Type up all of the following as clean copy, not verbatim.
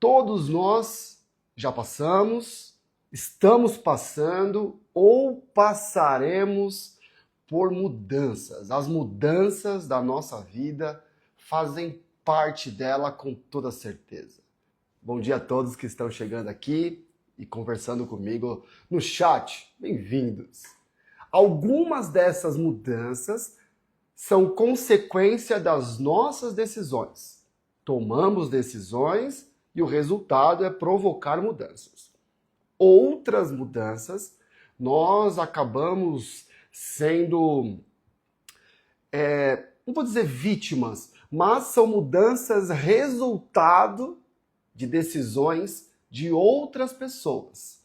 Todos nós já passamos, estamos passando ou passaremos por mudanças. As mudanças da nossa vida fazem parte dela com toda certeza. Bom dia a todos que estão chegando aqui e conversando comigo no chat. Bem-vindos. Algumas dessas mudanças são consequência das nossas decisões. Tomamos decisões e o resultado é provocar mudanças. Outras mudanças, nós acabamos sendo, não vou dizer vítimas, mas são mudanças resultado de decisões de outras pessoas.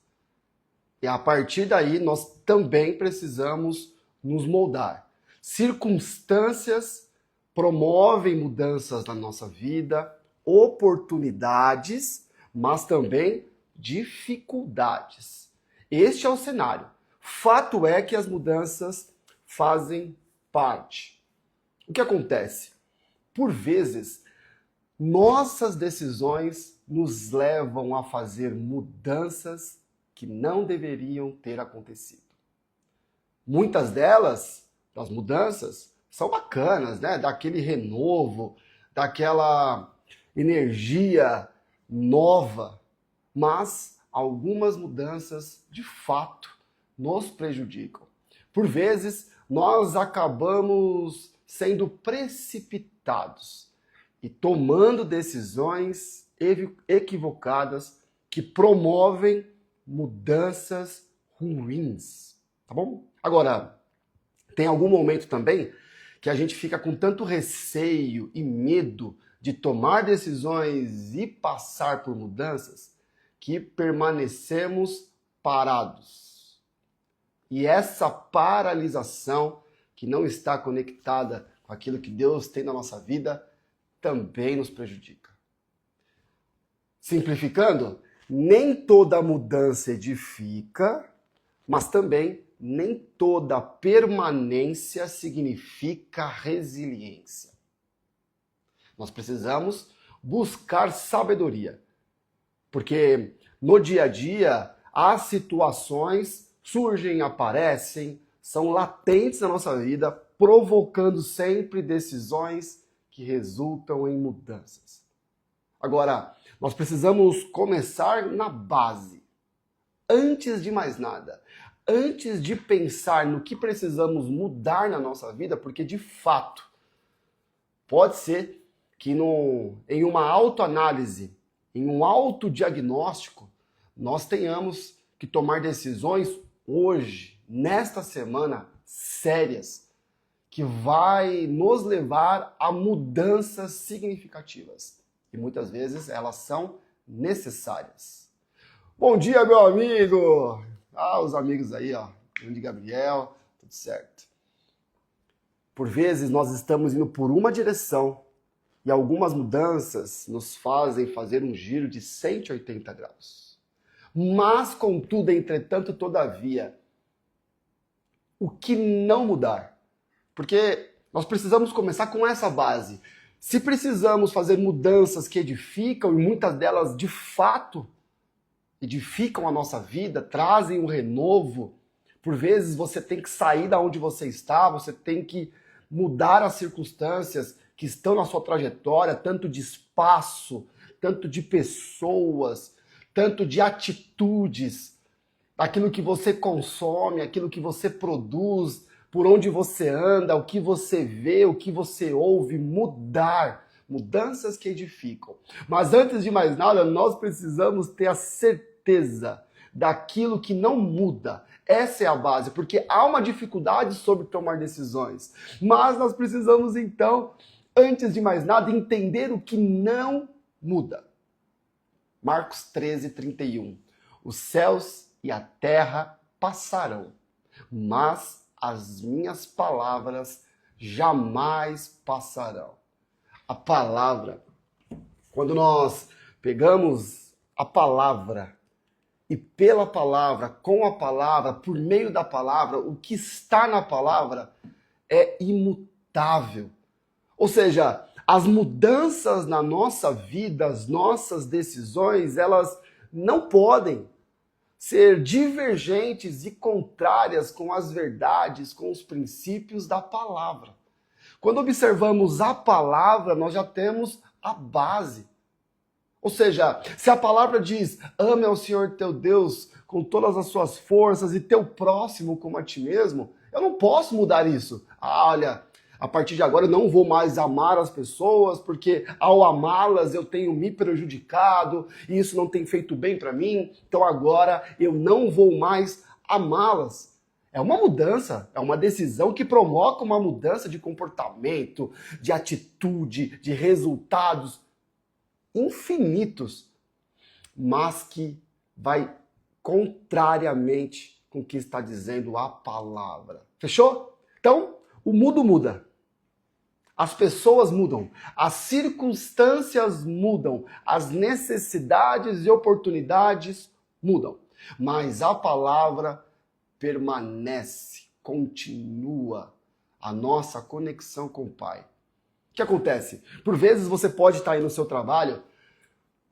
E a partir daí, nós também precisamos nos moldar. Circunstâncias promovem mudanças na nossa vida, oportunidades, mas também dificuldades. Este é o cenário. Fato é que as mudanças fazem parte. O que acontece? Por vezes, nossas decisões nos levam a fazer mudanças que não deveriam ter acontecido. Muitas delas, das mudanças, são bacanas, né? Daquele renovo, daquela energia nova, mas algumas mudanças, de fato, nos prejudicam. Por vezes, nós acabamos sendo precipitados e tomando decisões equivocadas que promovem mudanças ruins, tá bom? Agora, tem algum momento também que a gente fica com tanto receio e medo de tomar decisões e passar por mudanças que permanecemos parados. E essa paralisação que não está conectada com aquilo que Deus tem na nossa vida também nos prejudica. Simplificando, nem toda mudança edifica, mas também nem toda permanência significa resiliência. Nós precisamos buscar sabedoria, porque no dia a dia as situações surgem, aparecem, são latentes na nossa vida, provocando sempre decisões que resultam em mudanças. Agora, nós precisamos começar na base. Antes de mais nada, antes de pensar no que precisamos mudar na nossa vida, porque de fato, pode ser que em uma autoanálise, em um autodiagnóstico, nós tenhamos que tomar decisões hoje, nesta semana, sérias, que vai nos levar a mudanças significativas. E muitas vezes elas são necessárias. Bom dia, meu amigo! Os amigos aí, ó. Grande Gabriel, tudo certo. Por vezes nós estamos indo por uma direção e algumas mudanças nos fazem fazer um giro de 180 graus. Mas, contudo, entretanto, todavia, o que não mudar? Porque nós precisamos começar com essa base. Se precisamos fazer mudanças que edificam, e muitas delas de fato edificam a nossa vida, trazem um renovo, por vezes você tem que sair da onde você está, você tem que mudar as circunstâncias que estão na sua trajetória, tanto de espaço, tanto de pessoas, tanto de atitudes, aquilo que você consome, aquilo que você produz, por onde você anda, o que você vê, o que você ouve, mudar. Mudanças que edificam. Mas antes de mais nada, nós precisamos ter a certeza daquilo que não muda. Essa é a base, porque há uma dificuldade sobre tomar decisões. Mas nós precisamos, então, antes de mais nada, entender o que não muda. Marcos 13, 31. Os céus e a terra passarão, mas as minhas palavras jamais passarão. A palavra, quando nós pegamos a palavra e pela palavra, com a palavra, por meio da palavra, o que está na palavra é imutável. Ou seja, As mudanças na nossa vida, as nossas decisões, elas não podem ser divergentes e contrárias com as verdades, com os princípios da palavra. Quando observamos a palavra, nós já temos a base. Ou seja, se a palavra diz, ame ao Senhor teu Deus com todas as suas forças e teu próximo como a ti mesmo, eu não posso mudar isso. Olha, a partir de agora eu não vou mais amar as pessoas, porque ao amá-las eu tenho me prejudicado e isso não tem feito bem para mim, então agora eu não vou mais amá-las. É uma mudança, é uma decisão que provoca uma mudança de comportamento, de atitude, de resultados infinitos, mas que vai contrariamente com o que está dizendo a palavra. Fechou? Então, o mundo muda. As pessoas mudam, as circunstâncias mudam, as necessidades e oportunidades mudam. Mas a palavra permanece, continua a nossa conexão com o Pai. O que acontece? Por vezes você pode estar aí no seu trabalho,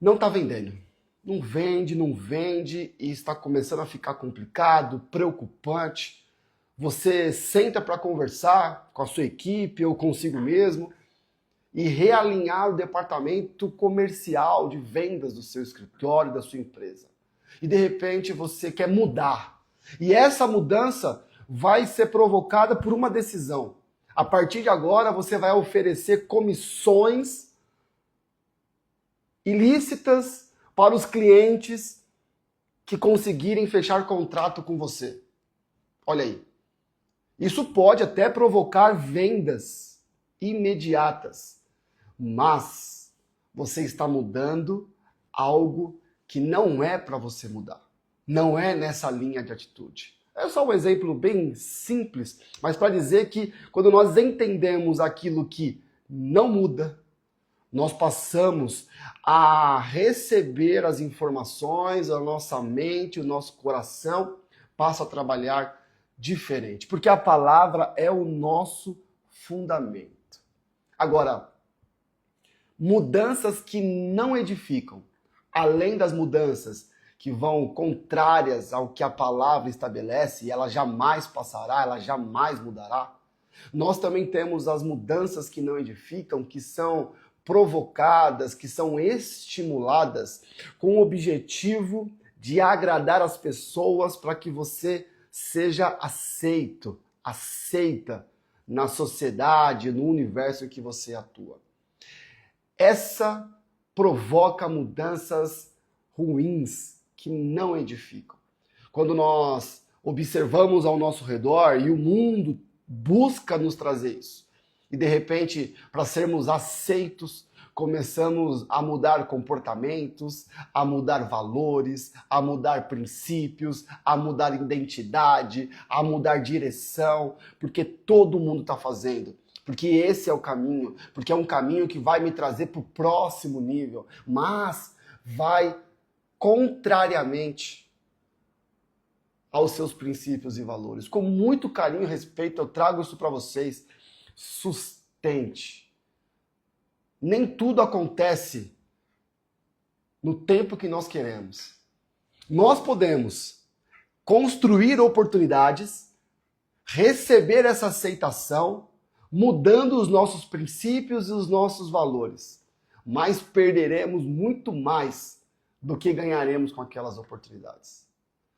não está vendendo. Não vende e está começando a ficar complicado, preocupante. Você senta para conversar com a sua equipe ou consigo mesmo e realinhar o departamento comercial de vendas do seu escritório, da sua empresa. E de repente você quer mudar. E essa mudança vai ser provocada por uma decisão. A partir de agora você vai oferecer comissões ilícitas para os clientes que conseguirem fechar contrato com você. Olha aí. Isso pode até provocar vendas imediatas, mas você está mudando algo que não é para você mudar. Não é nessa linha de atitude. É só um exemplo bem simples, mas para dizer que quando nós entendemos aquilo que não muda, nós passamos a receber as informações, a nossa mente, o nosso coração passa a trabalhar diferente, porque a palavra é o nosso fundamento. Agora, mudanças que não edificam, além das mudanças que vão contrárias ao que a palavra estabelece, e ela jamais passará, ela jamais mudará, nós também temos as mudanças que não edificam, que são provocadas, que são estimuladas com o objetivo de agradar as pessoas para que você seja aceita na sociedade, no universo em que você atua. Essa provoca mudanças ruins que não edificam. Quando nós observamos ao nosso redor e o mundo busca nos trazer isso, e de repente, para sermos aceitos, começamos a mudar comportamentos, a mudar valores, a mudar princípios, a mudar identidade, a mudar direção, porque todo mundo está fazendo. Porque esse é o caminho, porque é um caminho que vai me trazer para o próximo nível, mas vai contrariamente aos seus princípios e valores. Com muito carinho e respeito, eu trago isso para vocês. Sustente. Nem tudo acontece no tempo que nós queremos. Nós podemos construir oportunidades, receber essa aceitação, mudando os nossos princípios e os nossos valores. Mas perderemos muito mais do que ganharemos com aquelas oportunidades.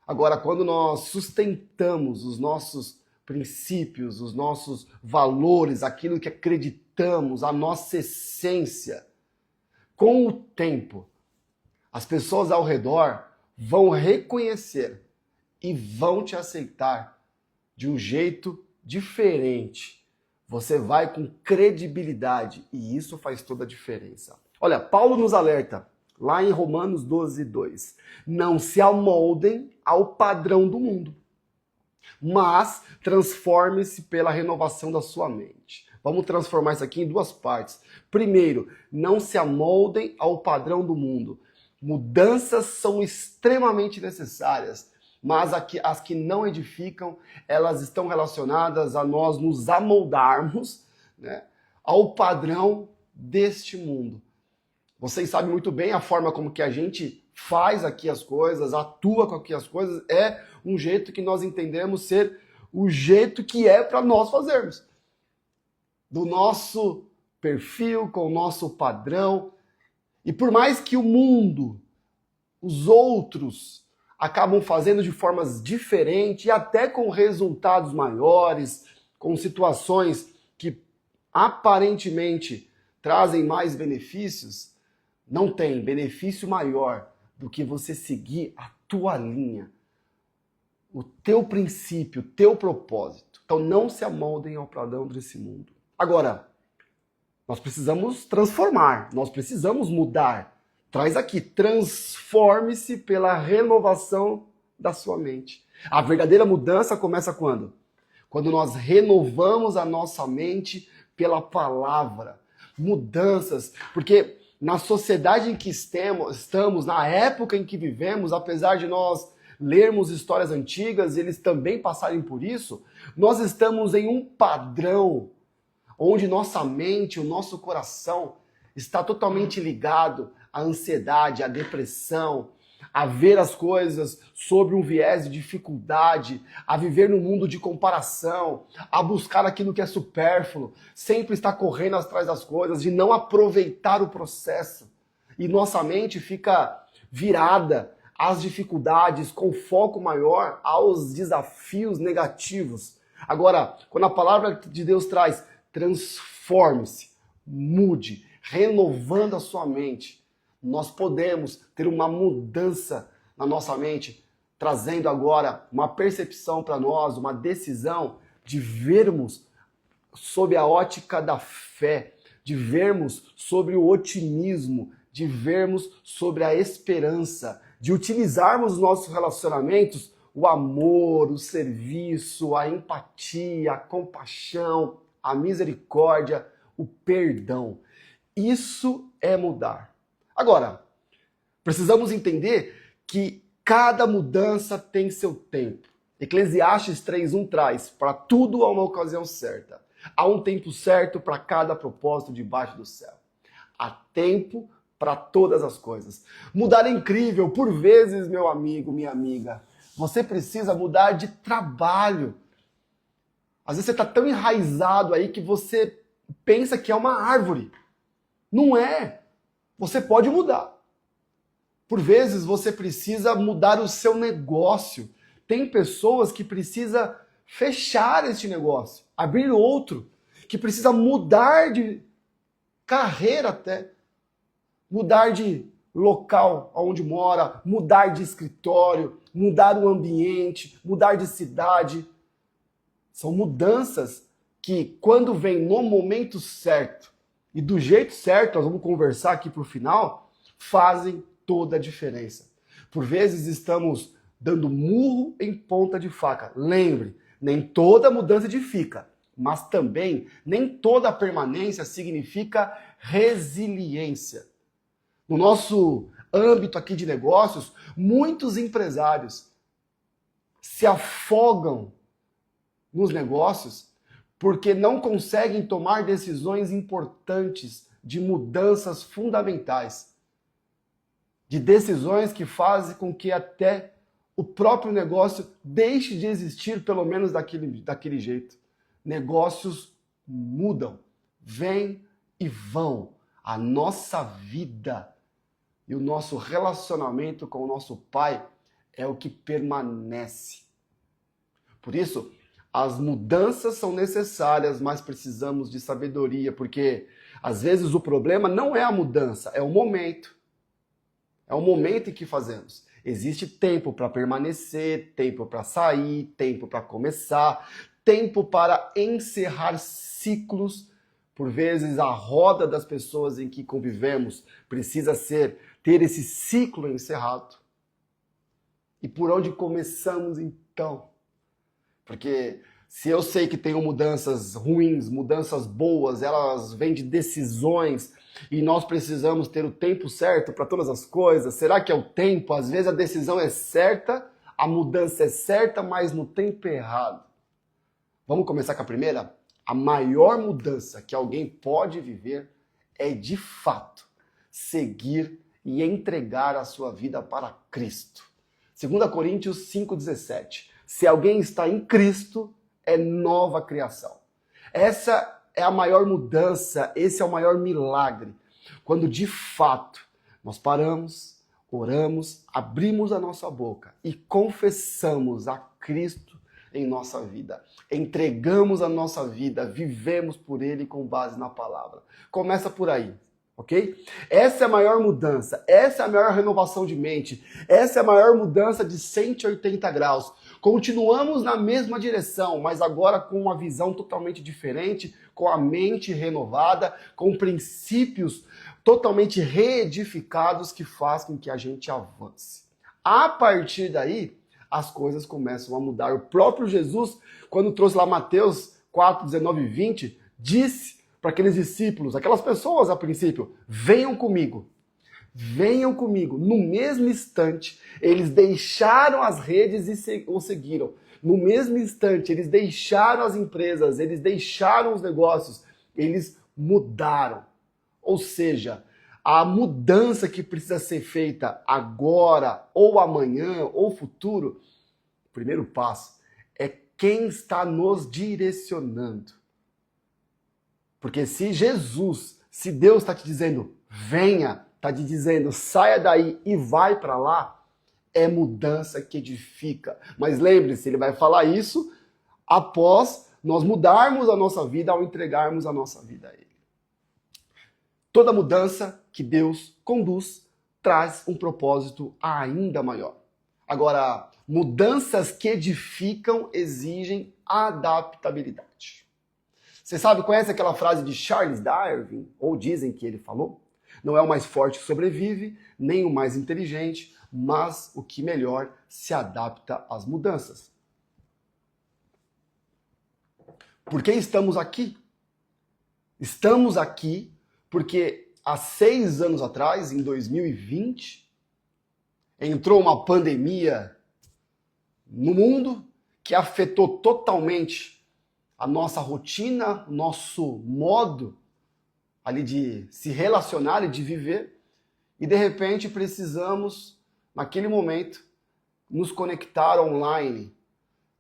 Agora, quando nós sustentamos os nossos princípios, os nossos valores, aquilo que acreditamos, a nossa essência, com o tempo, as pessoas ao redor vão reconhecer e vão te aceitar de um jeito diferente. Você vai com credibilidade e isso faz toda a diferença. Olha, Paulo nos alerta, lá em Romanos 12:2. Não se amoldem ao padrão do mundo, mas transforme-se pela renovação da sua mente. Vamos transformar isso aqui em duas partes. Primeiro, não se amoldem ao padrão do mundo. Mudanças são extremamente necessárias, mas as que não edificam, elas estão relacionadas a nós nos amoldarmos, né, ao padrão deste mundo. Vocês sabem muito bem a forma como que a gente faz aqui as coisas, atua com aqui as coisas, é um jeito que nós entendemos ser o jeito que é para nós fazermos. Do nosso perfil, com o nosso padrão. E por mais que o mundo, os outros, acabam fazendo de formas diferentes e até com resultados maiores, com situações que aparentemente trazem mais benefícios, não tem benefício maior do que você seguir a tua linha, o teu princípio, o teu propósito. Então não se amoldem ao padrão desse mundo. Agora, nós precisamos transformar, nós precisamos mudar. Traz aqui, transforme-se pela renovação da sua mente. A verdadeira mudança começa quando? Quando nós renovamos a nossa mente pela palavra. Mudanças, porque na sociedade em que estamos, na época em que vivemos, apesar de nós lermos histórias antigas e eles também passarem por isso, nós estamos em um padrão onde nossa mente, o nosso coração está totalmente ligado à ansiedade, à depressão, a ver as coisas sobre um viés de dificuldade, a viver num mundo de comparação, a buscar aquilo que é supérfluo, sempre estar correndo atrás das coisas, de não aproveitar o processo. E nossa mente fica virada às dificuldades, com foco maior aos desafios negativos. Agora, quando a palavra de Deus traz transforme-se, mude, renovando a sua mente, nós podemos ter uma mudança na nossa mente, trazendo agora uma percepção para nós, uma decisão de vermos sob a ótica da fé, de vermos sobre o otimismo, de vermos sobre a esperança, de utilizarmos nos nossos relacionamentos o amor, o serviço, a empatia, a compaixão, a misericórdia, o perdão. Isso é mudar. Agora, precisamos entender que cada mudança tem seu tempo. Eclesiastes 3:1 traz: para tudo há uma ocasião certa. Há um tempo certo para cada propósito debaixo do céu. Há tempo para todas as coisas. Mudar é incrível. Por vezes, meu amigo, minha amiga, você precisa mudar de trabalho. Às vezes você está tão enraizado aí que você pensa que é uma árvore. Não é. Você pode mudar. Por vezes você precisa mudar o seu negócio. Tem pessoas que precisam fechar este negócio, abrir outro, que precisa mudar de carreira até, mudar de local onde mora, mudar de escritório, mudar o ambiente, mudar de cidade. São mudanças que, quando vem no momento certo e do jeito certo, nós vamos conversar aqui para o final, fazem toda a diferença. Por vezes estamos dando murro em ponta de faca. Lembre, nem toda mudança edifica, mas também nem toda permanência significa resiliência. No nosso âmbito aqui de negócios, muitos empresários se afogam nos negócios porque não conseguem tomar decisões importantes de mudanças fundamentais, de decisões que fazem com que até o próprio negócio deixe de existir, pelo menos daquele jeito. Negócios mudam, vêm e vão. A nossa vida e o nosso relacionamento com o nosso Pai é o que permanece. Por isso, as mudanças são necessárias, mas precisamos de sabedoria, porque às vezes o problema não é a mudança, é o momento. É o momento em que fazemos. Existe tempo para permanecer, tempo para sair, tempo para começar, tempo para encerrar ciclos. Por vezes a roda das pessoas em que convivemos precisa ter esse ciclo encerrado. E por onde começamos então? Porque se eu sei que tenho mudanças ruins, mudanças boas, elas vêm de decisões e nós precisamos ter o tempo certo para todas as coisas, será que é o tempo? Às vezes a decisão é certa, a mudança é certa, mas no tempo errado. Vamos começar com a primeira? A maior mudança que alguém pode viver é de fato seguir e entregar a sua vida para Cristo. 2 Coríntios 5,17. Se alguém está em Cristo, é nova criação. Essa é a maior mudança, esse é o maior milagre. Quando de fato nós paramos, oramos, abrimos a nossa boca e confessamos a Cristo em nossa vida. Entregamos a nossa vida, vivemos por Ele com base na palavra. Começa por aí, ok? Essa é a maior mudança, essa é a maior renovação de mente, essa é a maior mudança de 180 graus. Continuamos na mesma direção, mas agora com uma visão totalmente diferente, com a mente renovada, com princípios totalmente reedificados que fazem com que a gente avance. A partir daí, as coisas começam a mudar. O próprio Jesus, quando trouxe lá Mateus 4, 19 e 20, disse para aqueles discípulos, aquelas pessoas a princípio, venham comigo. Venham comigo. No mesmo instante, eles deixaram as redes e o seguiram. No mesmo instante, eles deixaram as empresas, eles deixaram os negócios, eles mudaram. Ou seja, a mudança que precisa ser feita agora, ou amanhã, ou futuro, o primeiro passo é quem está nos direcionando. Porque se Jesus, se Deus está te dizendo, venha, está te dizendo, saia daí e vai para lá, é mudança que edifica. Mas lembre-se, ele vai falar isso após nós mudarmos a nossa vida, ao entregarmos a nossa vida a ele. Toda mudança que Deus conduz traz um propósito ainda maior. Agora, mudanças que edificam exigem adaptabilidade. Você sabe, conhece aquela frase de Charles Darwin? Ou dizem que ele falou? Não é o mais forte que sobrevive, nem o mais inteligente, mas o que melhor se adapta às mudanças. Por que estamos aqui? Estamos aqui porque há 6 anos atrás, em 2020, entrou uma pandemia no mundo que afetou totalmente a nossa rotina, nosso modo ali de se relacionar e de viver. E de repente precisamos, naquele momento, nos conectar online.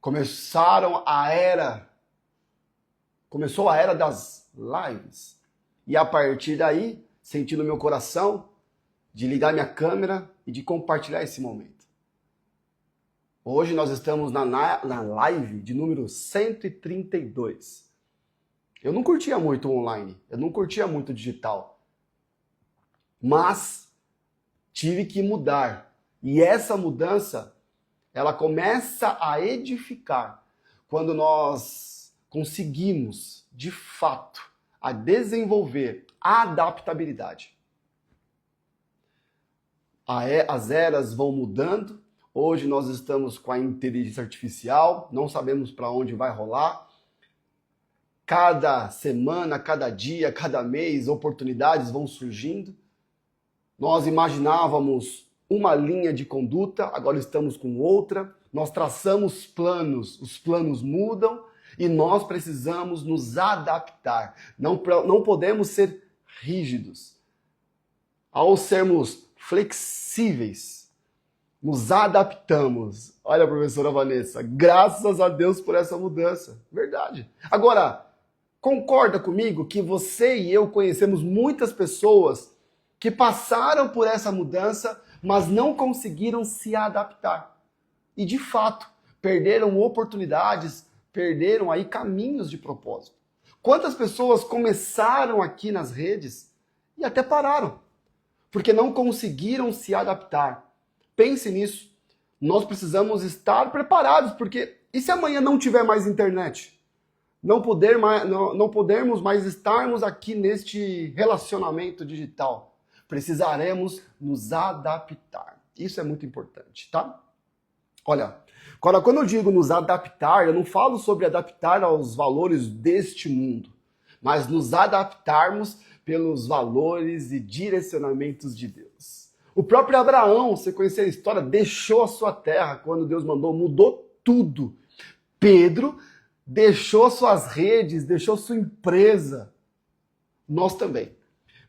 Começou a era das lives. E a partir daí, senti no meu coração de ligar minha câmera e de compartilhar esse momento. Hoje nós estamos na live de número 132. Eu não curtia muito online, eu não curtia muito digital. Mas tive que mudar. E essa mudança, ela começa a edificar quando nós conseguimos, de fato, a desenvolver a adaptabilidade. As eras vão mudando. Hoje nós estamos com a inteligência artificial, não sabemos para onde vai rolar. Cada semana, cada dia, cada mês, oportunidades vão surgindo. Nós imaginávamos uma linha de conduta, agora estamos com outra. Nós traçamos planos, os planos mudam e nós precisamos nos adaptar. Não podemos ser rígidos. Ao sermos flexíveis, nos adaptamos. Olha, professora Vanessa, graças a Deus por essa mudança. Verdade. Agora, concorda comigo que você e eu conhecemos muitas pessoas que passaram por essa mudança, mas não conseguiram se adaptar. E, de fato, perderam oportunidades, perderam aí caminhos de propósito. Quantas pessoas começaram aqui nas redes e até pararam, porque não conseguiram se adaptar. Pense nisso. Nós precisamos estar preparados, porque e se amanhã não tiver mais internet? Não podermos mais estarmos aqui neste relacionamento digital. Precisaremos nos adaptar. Isso é muito importante, tá? Olha, quando eu digo nos adaptar, eu não falo sobre adaptar aos valores deste mundo, mas nos adaptarmos pelos valores e direcionamentos de Deus. O próprio Abraão, você conhece a história, deixou a sua terra quando Deus mandou, mudou tudo. Pedro deixou suas redes, deixou sua empresa. Nós também.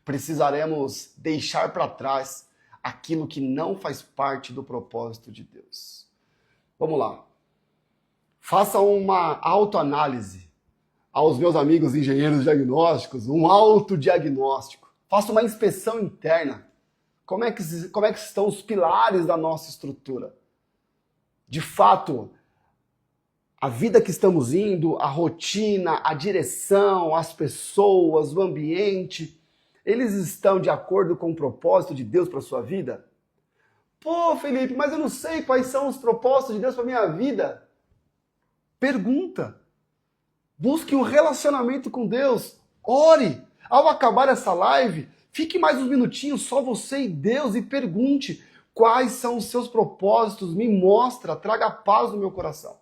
precisaremos deixar para trás aquilo que não faz parte do propósito de Deus. Vamos lá. Faça uma autoanálise aos meus amigos engenheiros diagnósticos, um autodiagnóstico. Faça uma inspeção interna. Como é que estão os pilares da nossa estrutura? De fato, a vida que estamos indo, a rotina, a direção, as pessoas, o ambiente, eles estão de acordo com o propósito de Deus para a sua vida? Pô, Felipe, mas eu não sei quais são os propósitos de Deus para a minha vida. Pergunta. Busque um relacionamento com Deus. Ore. Ao acabar essa live, fique mais uns minutinhos, só você e Deus, e pergunte quais são os seus propósitos. Me mostra, traga paz no meu coração.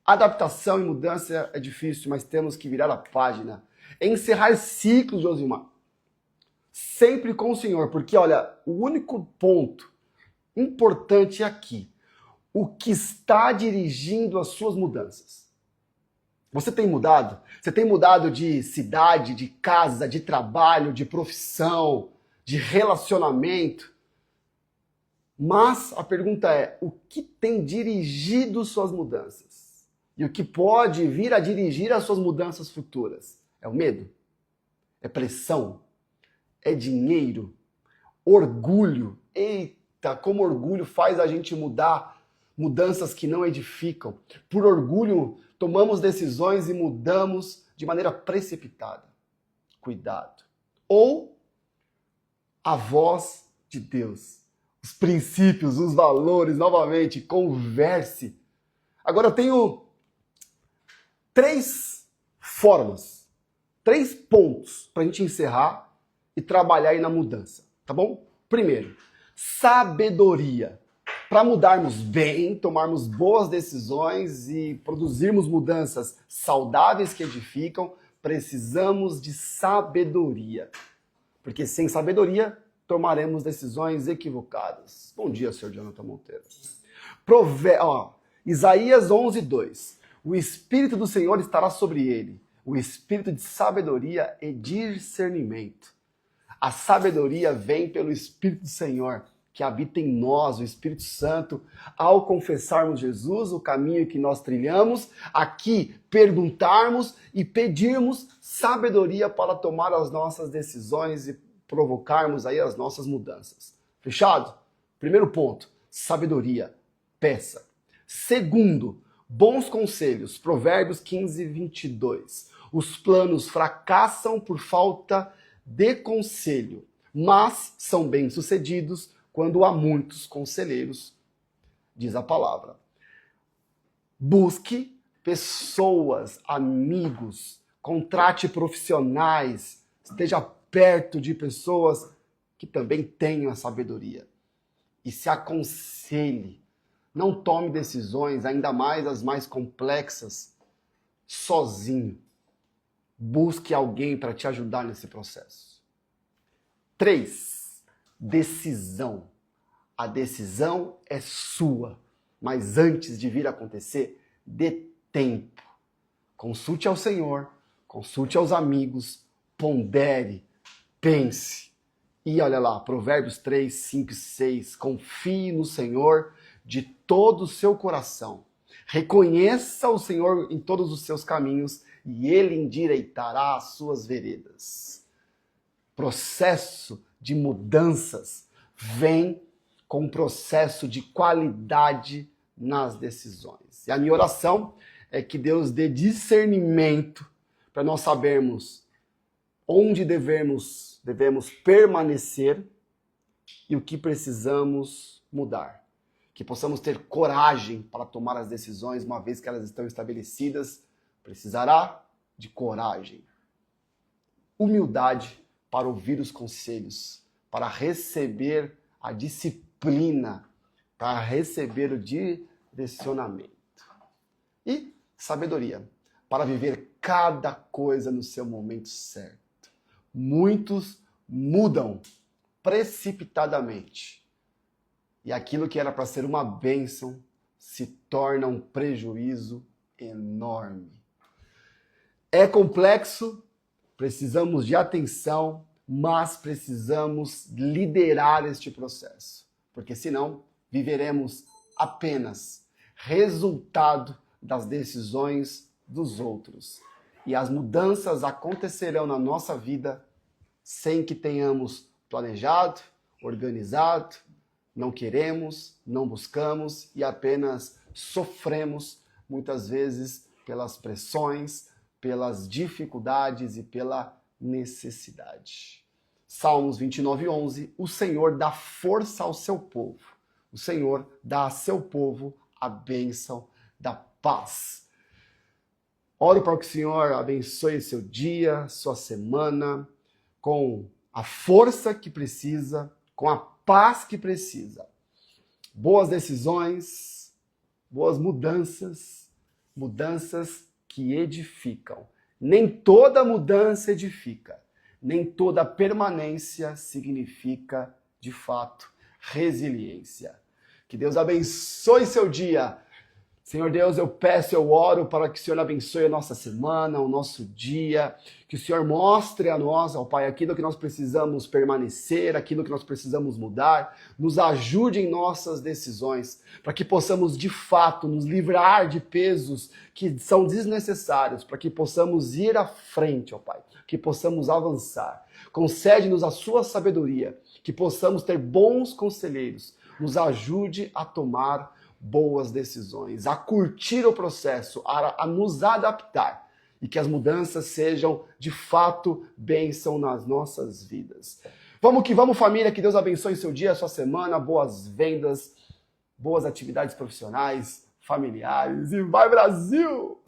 Adaptação e mudança é difícil, mas temos que virar a página. Encerrar ciclos, Josimar. Sempre com o Senhor, porque olha, o único ponto importante é aqui, o que está dirigindo as suas mudanças. Você tem mudado? Você tem mudado de cidade, de casa, de trabalho, de profissão, de relacionamento? Mas a pergunta é, o que tem dirigido suas mudanças? E o que pode vir a dirigir as suas mudanças futuras? É o medo? É pressão? É dinheiro? Orgulho? Eita, como orgulho faz a gente mudar mudanças que não edificam. Por orgulho, tomamos decisões e mudamos de maneira precipitada. Cuidado. Ou a voz de Deus. Os princípios, os valores, novamente, converse. Agora eu tenho 3 formas, 3 pontos para a gente encerrar e trabalhar aí na mudança, tá bom? Primeiro, sabedoria. Para mudarmos bem, tomarmos boas decisões e produzirmos mudanças saudáveis que edificam, precisamos de sabedoria. Porque sem sabedoria, tomaremos decisões equivocadas. Bom dia, Sr. Jonathan Monteiro. Isaías 11:2. O Espírito do Senhor estará sobre ele, o Espírito de sabedoria e discernimento. A sabedoria vem pelo Espírito do Senhor, que habita em nós, o Espírito Santo, ao confessarmos Jesus, o caminho que nós trilhamos, aqui perguntarmos e pedirmos sabedoria para tomar as nossas decisões e provocarmos aí as nossas mudanças. Fechado? Primeiro ponto, sabedoria, peça. Segundo, bons conselhos, Provérbios 15:22. Os planos fracassam por falta de conselho, mas são bem-sucedidos quando há muitos conselheiros, diz a palavra. Busque pessoas, amigos, contrate profissionais, esteja perto de pessoas que também tenham a sabedoria. E se aconselhe. Não tome decisões, ainda mais as mais complexas, sozinho. Busque alguém para te ajudar nesse processo. 3. Decisão. A decisão é sua, mas antes de vir a acontecer, dê tempo. Consulte ao Senhor, consulte aos amigos, pondere, pense. E olha lá, Provérbios 3, 5 e 6. Confie no Senhor de todo o seu coração. Reconheça o Senhor em todos os seus caminhos e Ele endireitará as suas veredas. Processo de mudanças vem com um processo de qualidade nas decisões. E a minha oração é que Deus dê discernimento para nós sabermos onde devemos permanecer e o que precisamos mudar. Que possamos ter coragem para tomar as decisões, uma vez que elas estão estabelecidas, precisará de coragem. Humildade para ouvir os conselhos, para receber a disciplina, para receber o direcionamento. E sabedoria, para viver cada coisa no seu momento certo. Muitos mudam precipitadamente. E aquilo que era para ser uma bênção se torna um prejuízo enorme. É complexo, precisamos de atenção, mas precisamos liderar este processo, porque senão viveremos apenas resultado das decisões dos outros. E as mudanças acontecerão na nossa vida sem que tenhamos planejado, organizado, não queremos, não buscamos e apenas sofremos muitas vezes pelas pressões, pelas dificuldades e pela necessidade. Salmos 29:11, o Senhor dá força ao seu povo. O Senhor dá a seu povo a bênção da paz. Oro para que o Senhor abençoe seu dia, sua semana, com a força que precisa, com a paz que precisa. Boas decisões, boas mudanças, mudanças que edificam. Nem toda mudança edifica, nem toda permanência significa, de fato, resiliência. Que Deus abençoe seu dia. Senhor Deus, eu peço, eu oro para que o Senhor abençoe a nossa semana, o nosso dia, que o Senhor mostre a nós, ó Pai, aquilo que nós precisamos permanecer, aquilo que nós precisamos mudar, nos ajude em nossas decisões, para que possamos de fato nos livrar de pesos que são desnecessários, para que possamos ir à frente, ó Pai, que possamos avançar. Concede-nos a sua sabedoria, que possamos ter bons conselheiros, nos ajude a tomar boas decisões, a curtir o processo, a nos adaptar e que as mudanças sejam de fato bênção nas nossas vidas. Vamos que vamos, família, que Deus abençoe seu dia, sua semana, boas vendas, boas atividades profissionais, familiares e vai Brasil!